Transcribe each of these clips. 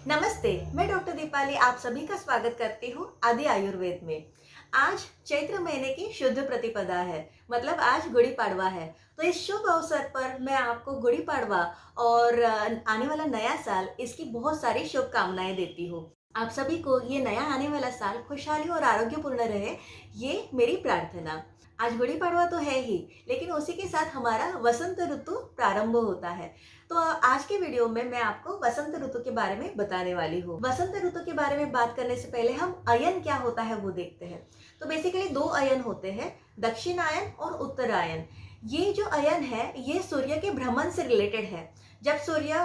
नमस्ते, मैं डॉक्टर दीपाली आप सभी का स्वागत करती हूँ आदि आयुर्वेद में। आज चैत्र महीने की शुद्ध प्रतिपदा है, मतलब आज गुड़ी पाड़वा है। तो इस शुभ अवसर पर मैं आपको गुड़ी पाड़वा और आने वाला नया साल इसकी बहुत सारी शुभकामनाएं देती हूँ। आप सभी को ये नया आने वाला साल खुशहाली और आरोग्यपूर्ण रहे, ये मेरी प्रार्थना। आज गुड़ी पाड़वा तो है ही, लेकिन उसी के साथ हमारा वसंत ऋतु प्रारंभ होता है। तो आज के वीडियो में मैं आपको वसंत ऋतु के बारे में बताने वाली हूँ। वसंत ऋतु के बारे में बात करने से पहले हम अयन क्या होता है वो देखते हैं। तो बेसिकली दो अयन होते हैं, दक्षिणायन और उत्तरायन। ये जो अयन है ये सूर्य के भ्रमण से रिलेटेड है। जब सूर्य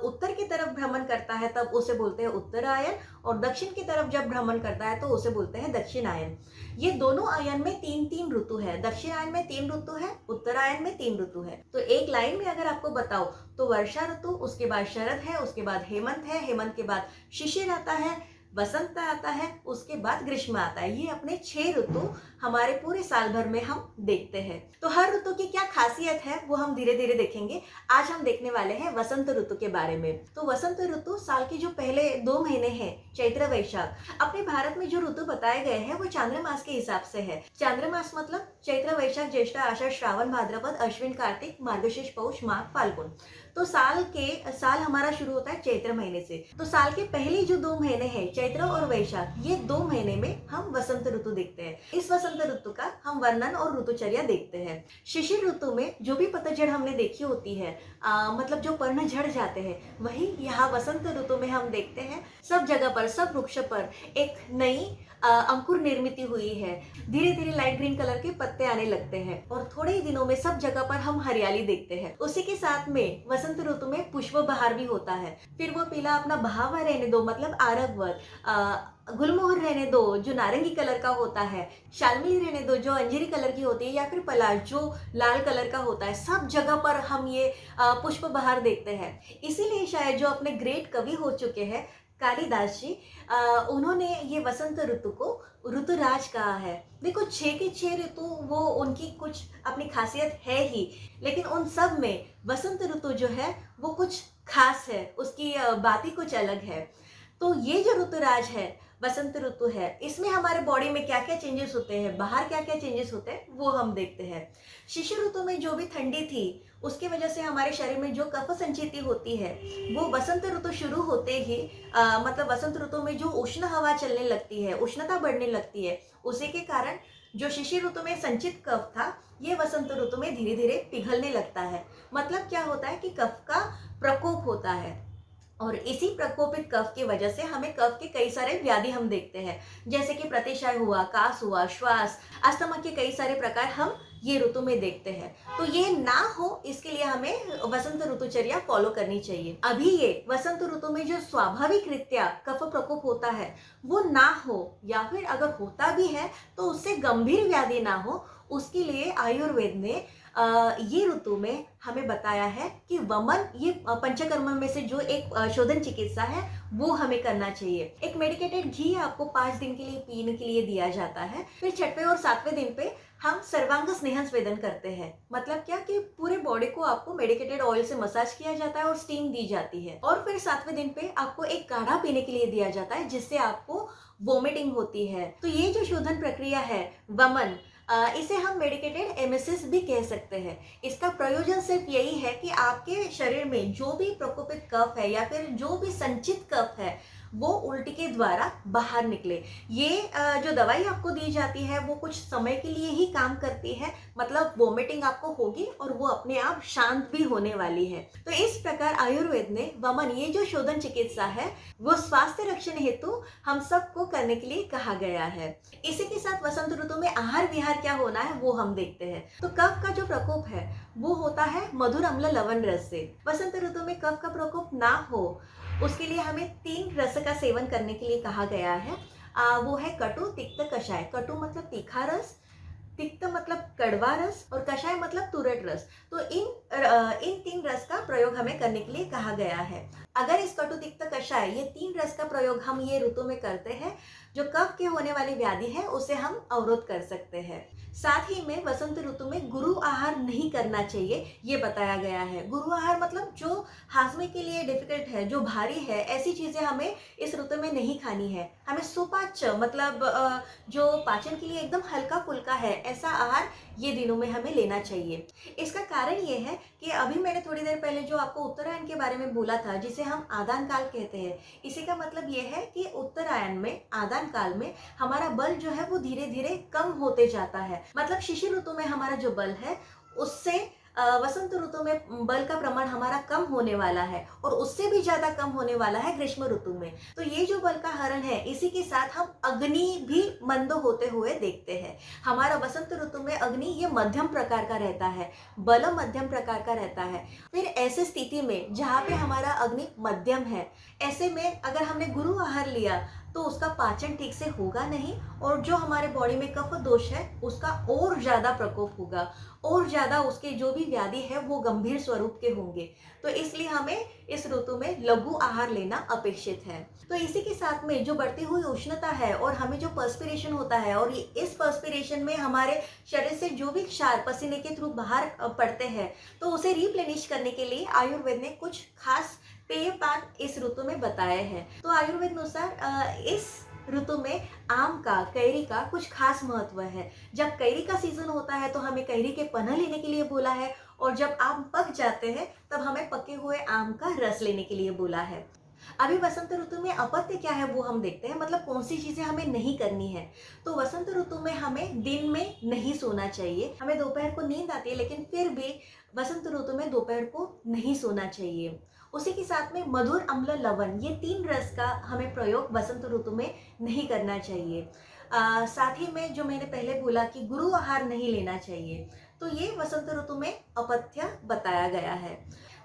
उत्तर की तरफ भ्रमण करता है तब उसे बोलते हैं उत्तरायन, और दक्षिण की तरफ जब भ्रमण करता है तो उसे बोलते हैं दक्षिणायन। ये दोनों आयन में तीन तीन ऋतु है। दक्षिणायन में 3 ऋतु है, उत्तरायन में 3 ऋतु है। तो एक लाइन में अगर आपको बताओ तो वर्षा ऋतु, उसके बाद शरद है, उसके बाद हेमंत है, हेमंत के बाद शिशिर आता है, वसंत आता है, उसके बाद ग्रीष्म आता है। ये अपने 6 ऋतु हमारे पूरे साल भर में हम देखते हैं। तो हर ऋतु की क्या खासियत है वो हम धीरे धीरे देखेंगे। आज हम देखने वाले हैं वसंत ऋतु के बारे में। तो वसंत ऋतु साल के जो पहले 2 महीने हैं, चैत्र वैशाख, अपने भारत में जो ऋतु बताए गए हैं वो चांद्रमास के हिसाब से है। चांद्रमास मतलब चैत्र वैशाख ज्येष्ठ आषाढ़ श्रावण भाद्रपद अश्विन कार्तिक मार्गशीर्ष पौष माघ फाल्गुन। तो साल हमारा शुरू होता है चैत्र महीने से। तो साल के पहले जो 2 महीने हैं चैत्र और वैशाख, ये 2 महीने में हम वसंत ऋतु देखते हैं। इस वसंत ऋतु का हम वर्णन और ऋतुचर्या देखते हैं। शिशिर ऋतु में जो भी पतझड़ हमने देखी होती है, मतलब जो पर्ण झड़ जाते हैं, वही यहाँ वसंत ऋतु में हम देखते हैं। सब जगह पर, सब वृक्ष पर एक नई अंकुर निर्मित हुई है। धीरे धीरे लाइट ग्रीन कलर के पत्ते आने लगते हैं और थोड़े ही दिनों में सब जगह पर हम हरियाली देखते हैं। उसी के साथ में वसंत ऋतु में पुष्प बहार भी होता है। फिर वो पीला अपना बहावा रहने दो, मतलब आरगवत, गुलमोहर रहने दो जो नारंगी कलर का होता है, शालमिली रहने दो जो अंजीरी कलर की होती है, या फिर पलाश जो लाल कलर का होता है। सब जगह पर हम ये पुष्प बहार देखते हैं। इसीलिए शायद जो अपने ग्रेट कवि हो चुके हैं कालिदास जी, उन्होंने ये वसंत ऋतु को ऋतुराज कहा है। देखो 6 के 6 ऋतु वो उनकी कुछ अपनी खासियत है ही, लेकिन उन सब में वसंत ऋतु जो है वो कुछ खास है, उसकी बात ही कुछ अलग है। तो ये जो ऋतुराज है, वसंत ऋतु है, इसमें हमारे बॉडी में क्या क्या चेंजेस होते हैं, बाहर क्या क्या चेंजेस होते हैं वो हम देखते हैं। शिशिर ऋतु में जो भी ठंडी थी उसकी वजह से हमारे शरीर में जो कफ संचिति होती है वो वसंत ऋतु शुरू होते ही मतलब वसंत ऋतु में जो उष्ण हवा चलने लगती है, उष्णता बढ़ने लगती है, उसी के कारण जो शिशिर ऋतु में संचित कफ था ये वसंत ऋतु में धीरे धीरे पिघलने लगता है। मतलब क्या होता है कि कफ का प्रकोप होता है, और इसी प्रकोपित कफ की वजह से हमें कफ के कई सारे व्याधि हम देखते हैं, जैसे कि प्रतिशय हुआ, कास हुआ, श्वास, अस्थमा के कई सारे प्रकार हम ये ऋतु में देखते हैं। तो ये ना हो इसके लिए हमें वसंत ऋतुचर्या फॉलो करनी चाहिए। अभी ये वसंत ऋतु में जो स्वाभाविक रीत्या कफ प्रकोप होता है वो ना हो, या फिर अगर होता भी है तो उससे गंभीर व्याधि ना हो, उसके लिए आयुर्वेद ने ये ऋतु में हमें बताया है कि वमन, ये पंचकर्म में से जो एक शोधन चिकित्सा है वो हमें करना चाहिए। एक मेडिकेटेड घी आपको 5 दिन के लिए पीने के लिए दिया जाता है। फिर 6वें और 7वें दिन पे हम सर्वांग स्नेहन स्वेदन करते हैं। मतलब क्या कि पूरे बॉडी को आपको मेडिकेटेड ऑयल से मसाज किया जाता है और स्टीम दी जाती है। और फिर 7वें दिन पे आपको एक काढ़ा पीने के लिए दिया जाता है जिससे आपको वोमिटिंग होती है। तो ये जो शोधन प्रक्रिया है वमन, इसे हम मेडिकेटेड एमेसिस भी कह सकते हैं। इसका प्रयोजन सिर्फ यही है कि आपके शरीर में जो भी प्रकोपित कफ है या फिर जो भी संचित कफ है वो उल्टी के द्वारा बाहर निकले। ये जो दवाई आपको दी जाती है वो कुछ समय के लिए ही काम करती है, मतलब वोमिटिंग आपको होगी और वो अपने आप शांत भी होने वाली है। तो इस प्रकार आयुर्वेद ने वमन, ये जो शोधन चिकित्सा है वो स्वास्थ्य रक्षण हेतु हम सबको करने के लिए कहा गया है। इसी के साथ वसंत ऋतु में आहार विहार क्या होना है वो हम देखते हैं। तो कफ का जो प्रकोप है वो होता है मधुर अम्ल लवण रस से। वसंत ऋतु में कफ का प्रकोप ना हो उसके लिए हमें 3 रस का सेवन करने के लिए कहा गया है। वो है कटु, तिक्त, कषाय। कटु मतलब तीखा रस, तिक्त मतलब कड़वा रस, और कषाय मतलब तुरट रस। तो इन 3 रस का प्रयोग हमें करने के लिए कहा गया है। अगर इस कटु, तिक्त, कषाय ये 3 रस का प्रयोग हम ये ऋतु में करते हैं जो कफ के होने वाली व्याधि है उसे हम अवरोध कर सकते हैं। साथ ही में वसंत ऋतु में गुरु आहार नहीं करना चाहिए, ये बताया गया है। गुरु आहार मतलब जो हाजमे के लिए डिफिकल्ट है, जो भारी है, ऐसी चीजें हमें इस ऋतु में नहीं खानी है। हमें सुपाच्य मतलब जो पाचन के लिए एकदम हल्का फुल्का है, ऐसा आहार ये दिनों में हमें लेना चाहिए। इसका कारण ये है कि अभी मैंने थोड़ी देर पहले जो आपको उत्तरायण के बारे में बोला था, जिसे हम आदान काल कहते हैं, इसी का मतलब ये है कि उत्तरायण में, आदान काल में हमारा बल जो है वो धीरे धीरे कम होते जाता है। मतलब शिशिर ऋतु में हमारा जो बल है उससे वसंत ऋतु में बल का प्रमाण हमारा कम होने वाला है, और उससे भी ज्यादा कम होने वाला है ग्रीष्म ऋतु में। तो ये जो बल का हरण है, इसी के साथ हम अग्नि भी मंद होते हुए देखते हैं। हमारा वसंत ऋतु में अग्नि ये मध्यम प्रकार का रहता है, बल मध्यम प्रकार का रहता है। फिर ऐसे स्थिति में जहाँ पे हमारा अग्नि मध्यम है, ऐसे में अगर हमने गुरु आहार लिया तो उसका पाचन ठीक से होगा नहीं, और जो हमारे बॉडी में कफ दोष है उसका और ज्यादा प्रकोप होगा, और ज्यादा उसके जो भी व्याधि है वो गंभीर स्वरूप के होंगे। तो इसलिए हमें इस ऋतु में लघु आहार लेना अपेक्षित है। तो इसी के साथ में जो बढ़ती हुई उष्णता है और हमें जो पर्स्पिरेशन होता है, और इस पर्स्पिरेशन में हमारे शरीर से जो भी क्षार पसीने के थ्रू बाहर पड़ते हैं, तो उसे रिप्लेनिश करने के लिए आयुर्वेद ने कुछ खास पेय पान इस ऋतु में बताए हैं। तो आयुर्वेद अनुसार इस ऋतु में आम का, कैरी का कुछ खास महत्व है। जब कैरी का सीजन होता है तो हमें कैरी के पन्ना लेने के लिए बोला है, और जब आम पक जाते हैं तब हमें पके हुए आम का रस लेने के लिए बोला है। अभी वसंत ऋतु में अपत्य क्या है वो हम देखते हैं, मतलब कौन सी चीजें हमें नहीं करनी है। तो वसंत ऋतु में हमें दिन में नहीं सोना चाहिए। हमें दोपहर को नींद आती है, लेकिन फिर भी वसंत ऋतु में दोपहर को नहीं सोना चाहिए। उसी के साथ में मधुर, अम्ल, लवण, ये 3 रस का हमें प्रयोग वसंत ऋतु में नहीं करना चाहिए। साथ ही में जो मैंने पहले बोला कि गुरु आहार नहीं लेना चाहिए, तो ये वसंत ऋतु में अपथ्य बताया गया है।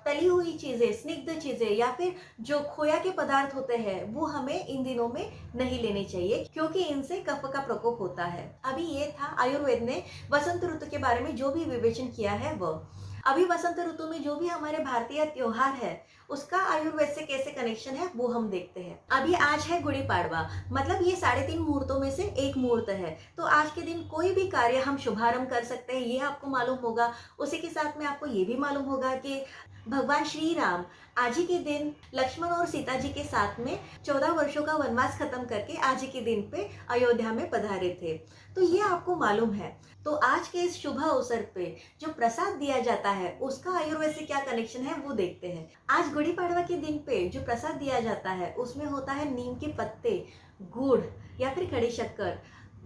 तली हुई चीजें, स्निग्ध चीजें या फिर जो खोया के पदार्थ होते हैं वो हमें इन दिनों में नहीं लेने चाहिए, क्योंकि इनसे कफ का प्रकोप होता है। अभी ये था आयुर्वेद ने वसंत ऋतु के बारे में जो भी विवेचन किया है वो। अभी वसंत ऋतु में जो भी हमारे भारतीय त्योहार है उसका आयुर्वेद से कैसे कनेक्शन है वो हम देखते हैं। अभी आज है गुड़ी पाड़वा, मतलब ये 3.5 मुहूर्तों में से एक मुहूर्त है। तो आज के दिन कोई भी कार्य हम शुभारंभ कर सकते हैं, ये आपको मालूम होगा। उसी के साथ में आपको ये भी मालूम होगा कि भगवान श्री राम आज ही के दिन लक्ष्मण और सीता जी के साथ में 14 वर्षों का वनवास खत्म करके आज ही के दिन पे अयोध्या में पधारे थे, तो ये आपको मालूम है। तो आज के इस शुभ अवसर पे जो प्रसाद दिया जाता है उसका आयुर्वेद से क्या कनेक्शन है वो देखते हैं। आज गुड़ी पाड़वा के दिन पे जो प्रसाद दिया जाता है उसमें होता है नीम के पत्ते, गुड़ या फिर खड़ी शक्कर,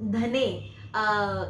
धने,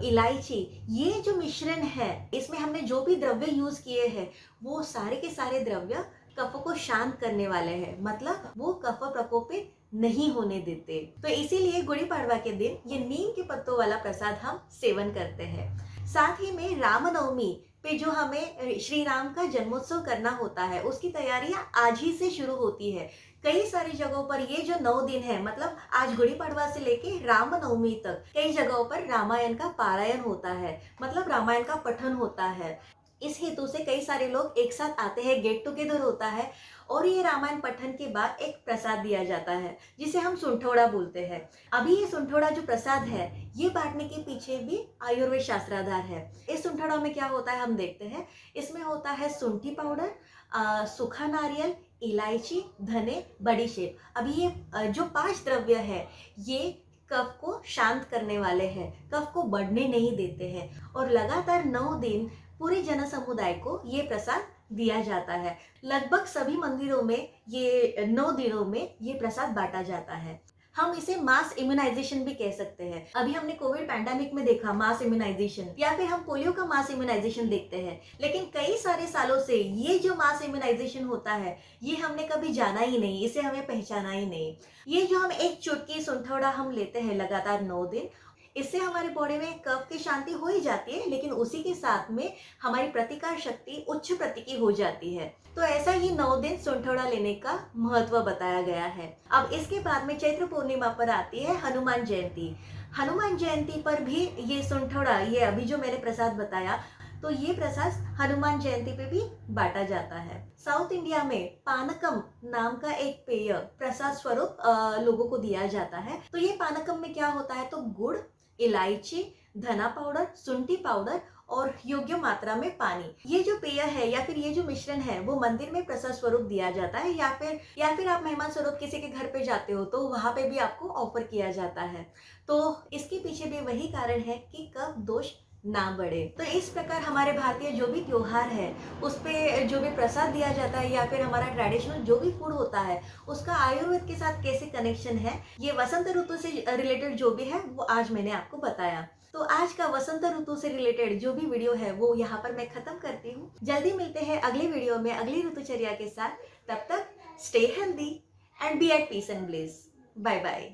इलायची, ये जो मिश्रण है इसमें हमने जो भी द्रव्य यूज किए हैं वो सारे के सारे द्रव्य कफ को शांत करने वाले हैं, मतलब वो कफ प्रकोपित नहीं होने देते। तो इसीलिए गुड़ी पाड़वा के दिन ये नीम के पत्तों वाला प्रसाद हम सेवन करते हैं। साथ ही में रामनवमी पे जो हमें श्री राम का जन्मोत्सव करना होता है उसकी तैयारियां आज ही से शुरू होती है। कई सारी जगहों पर ये जो 9 दिन है, मतलब आज गुड़ी पड़वा से लेके रामनवमी तक कई जगहों पर रामायण का पारायण होता है, मतलब रामायण का पठन होता है। इस हेतु से कई सारे लोग एक साथ आते हैं, गेट टुगेदर होता है, और ये रामायण पठन के बाद एक प्रसाद दिया जाता है जिसे हम सुंठोड़ा बोलते हैं। अभी ये सुंठोड़ा जो प्रसाद है ये बांटने के पीछे भी आयुर्वेद शास्त्राधार है। इस सुंठोड़ा में क्या होता है हम देखते हैं। इसमें होता है शुंठी पाउडर, सूखा नारियल, इलायची, धने, बड़ीशेप। अभी ये जो 5 द्रव्य है ये कफ को शांत करने वाले हैं, कफ को बढ़ने नहीं देते हैं, और लगातार 9 दिन पूरे जन समुदाय को ये प्रसाद दिया जाता है। लगभग सभी मंदिरों में ये 9 दिनों में ये प्रसाद बांटा जाता है। हम इसे मास इम्यूनाइजेशन भी कह सकते हैं। अभी हमने कोविड पैंडेमिक में देखा मास इम्यूनाइजेशन, या फिर हम पोलियो का मास इम्यूनाइजेशन देखते हैं, लेकिन कई सारे सालों से ये जो मास इम्यूनाइजेशन होता है ये हमने कभी जाना ही नहीं, इसे हमें पहचाना ही नहीं। ये जो हम एक चुटकी सुंठोड़ा हम लेते हैं लगातार 9 दिन, इससे हमारे बॉडी में कफ की शांति हो ही जाती है, लेकिन उसी के साथ में हमारी प्रतिकार शक्ति उच्च प्रति की हो जाती है। तो ऐसा ही 9 दिन सुंठोड़ा लेने का महत्व बताया गया है। अब इसके बाद में चैत्र पूर्णिमा पर आती है हनुमान जयंती। हनुमान जयंती पर भी ये सुंठोड़ा, ये अभी जो मैंने प्रसाद बताया, तो ये प्रसाद हनुमान जयंती पे भी बांटा जाता है। साउथ इंडिया में पानकम नाम का एक पेय प्रसाद स्वरूप लोगों को दिया जाता है। तो ये पानकम में क्या होता है, तो गुड़, इलायची, धना पाउडर, शुंठी पाउडर और योग्य मात्रा में पानी, ये जो पेय है या फिर ये जो मिश्रण है वो मंदिर में प्रसाद स्वरूप दिया जाता है, या फिर आप मेहमान स्वरूप किसी के घर पे जाते हो तो वहां पे भी आपको ऑफर किया जाता है। तो इसके पीछे भी वही कारण है कि कफ दोष ना बढ़े। तो इस प्रकार हमारे भारतीय जो भी त्योहार है उस पे जो भी प्रसाद दिया जाता है या फिर हमारा ट्रेडिशनल जो भी फूड होता है उसका आयुर्वेद के साथ कैसे कनेक्शन है, ये वसंत ऋतु से रिलेटेड जो भी है वो आज मैंने आपको बताया। तो आज का वसंत ऋतु से रिलेटेड जो भी वीडियो है वो यहाँ पर मैं खत्म करती हूँ। जल्दी मिलते हैं अगली वीडियो में अगली ऋतुचर्या के साथ। तब तक stay healthy and be at peace and bliss. Bye bye.